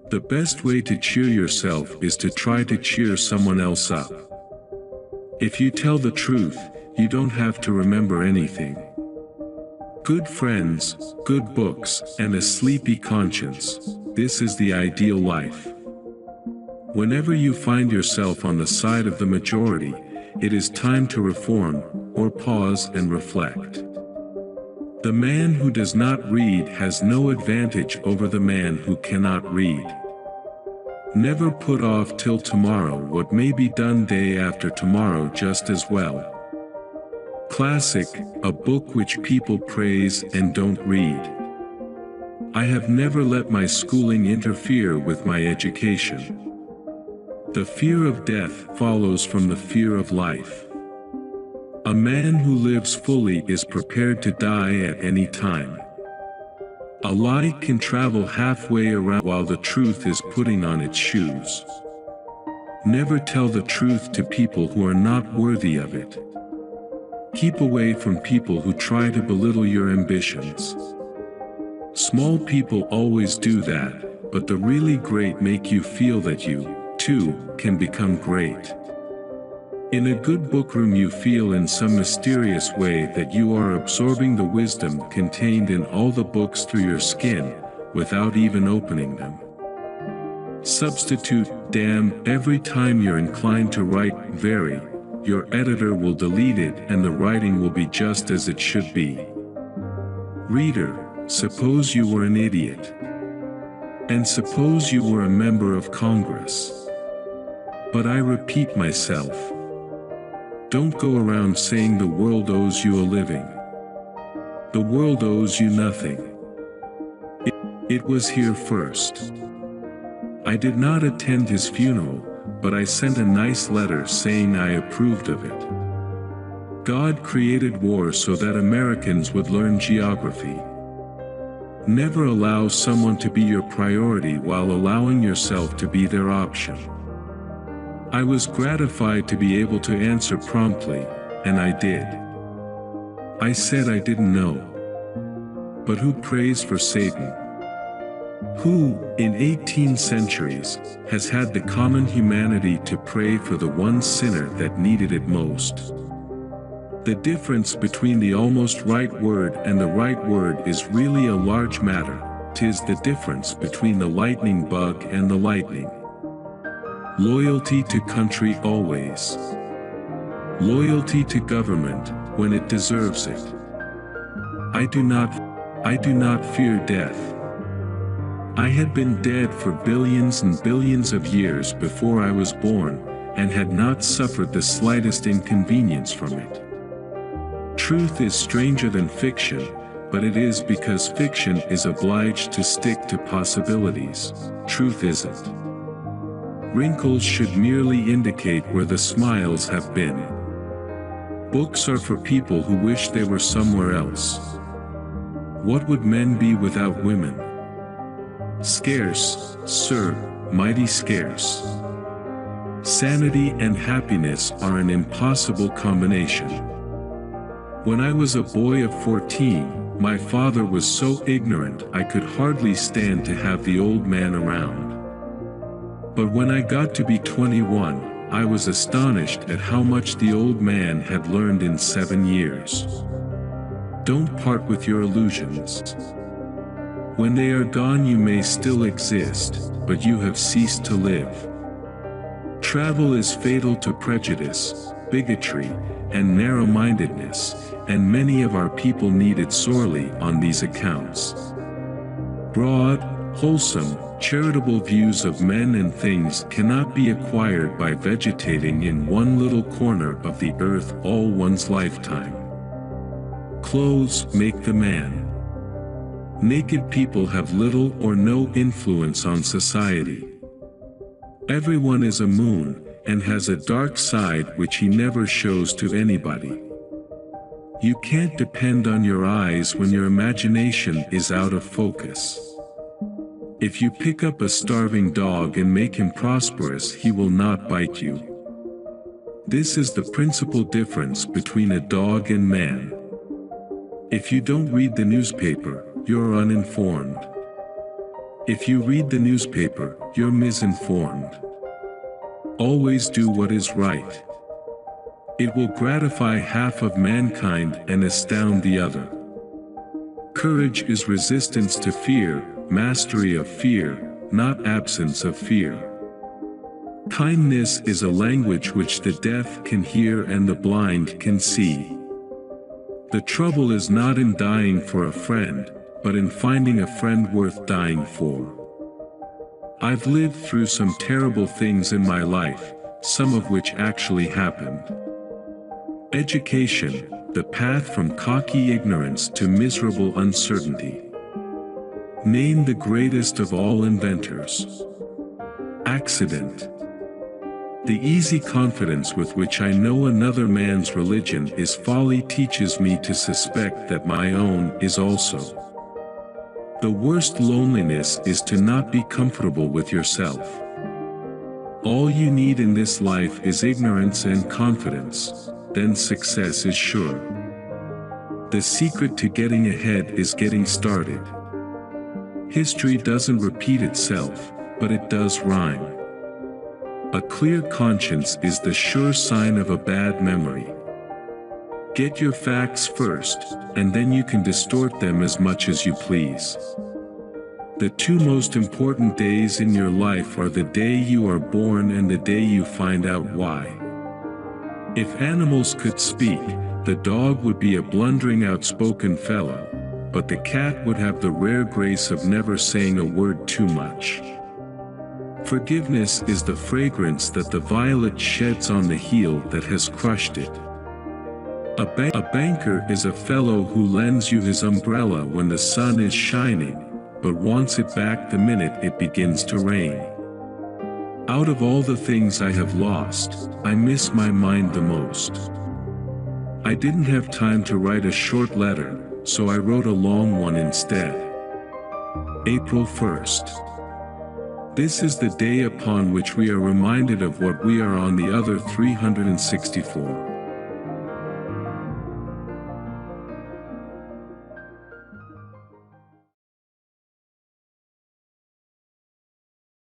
The best way to cheer yourself is to try to cheer someone else up. If you tell the truth, you don't have to remember anything. Good friends, good books, and a sleepy conscience. This is the ideal life. Whenever you find yourself on the side of the majority, it is time to reform, or pause and reflect. The man who does not read has no advantage over the man who cannot read. Never put off till tomorrow what may be done day after tomorrow just as well. Classic, a book which people praise and don't read. I have never let my schooling interfere with my education. The fear of death follows from the fear of life. A man who lives fully is prepared to die at any time. A lie can travel halfway around while the truth is putting on its shoes. Never tell the truth to people who are not worthy of it. Keep away from people who try to belittle your ambitions. Small people always do that, but the really great make you feel that you, too, can become great. In a good bookroom you feel in some mysterious way that you are absorbing the wisdom contained in all the books through your skin, without even opening them. Substitute "damn" every time you're inclined to write "very." Your editor will delete it and the writing will be just as it should be. Reader, suppose you were an idiot. And suppose you were a member of Congress. But I repeat myself. Don't go around saying the world owes you a living. The world owes you nothing. It was here first. I did not attend his funeral, but I sent a nice letter saying I approved of it. God created war so that Americans would learn geography. Never allow someone to be your priority while allowing yourself to be their option. I was gratified to be able to answer promptly, and I did. I said I didn't know. But who prays for Satan? Who, in 18 centuries, has had the common humanity to pray for the one sinner that needed it most? The difference between the almost right word and the right word is really a large matter. 'Tis the difference between the lightning bug and the lightning. Loyalty to country always. Loyalty to government, when it deserves it. I do not fear death. I had been dead for billions and billions of years before I was born, and had not suffered the slightest inconvenience from it. Truth is stranger than fiction, but it is because fiction is obliged to stick to possibilities. Truth isn't. Wrinkles should merely indicate where the smiles have been. Books are for people who wish they were somewhere else. What would men be without women? Scarce, sir, mighty scarce. Sanity and happiness are an impossible combination. When I was a boy of 14, my father was so ignorant I could hardly stand to have the old man around. But when I got to be 21, I was astonished at how much the old man had learned in 7 years. Don't part with your illusions. When they are gone you may still exist, but you have ceased to live. Travel is fatal to prejudice, bigotry, and narrow-mindedness, and many of our people need it sorely on these accounts. Broad, wholesome, charitable views of men and things cannot be acquired by vegetating in one little corner of the earth all one's lifetime. Clothes make the man. Naked people have little or no influence on society. Everyone is a moon, and has a dark side which he never shows to anybody. You can't depend on your eyes when your imagination is out of focus. If you pick up a starving dog and make him prosperous, he will not bite you. This is the principal difference between a dog and man. If you don't read the newspaper, you're uninformed. If you read the newspaper, you're misinformed. Always do what is right. It will gratify half of mankind and astound the other. Courage is resistance to fear, mastery of fear, not absence of fear. Kindness is a language which the deaf can hear and the blind can see. The trouble is not in dying for a friend, but in finding a friend worth dying for. I've lived through some terrible things in my life, some of which actually happened. Education, the path from cocky ignorance to miserable uncertainty. Name the greatest of all inventors. Accident. The easy confidence with which I know another man's religion is folly teaches me to suspect that my own is also. The worst loneliness is to not be comfortable with yourself. All you need in this life is ignorance and confidence, then success is sure. The secret to getting ahead is getting started. History doesn't repeat itself, but it does rhyme. A clear conscience is the sure sign of a bad memory. Get your facts first, and then you can distort them as much as you please. The two most important days in your life are the day you are born and the day you find out why. If animals could speak, the dog would be a blundering, outspoken fellow, but the cat would have the rare grace of never saying a word too much. Forgiveness is the fragrance that the violet sheds on the heel that has crushed it. A banker is a fellow who lends you his umbrella when the sun is shining, but wants it back the minute it begins to rain. Out of all the things I have lost, I miss my mind the most. I didn't have time to write a short letter, so I wrote a long one instead. April 1st. This is the day upon which we are reminded of what we are on the other 364.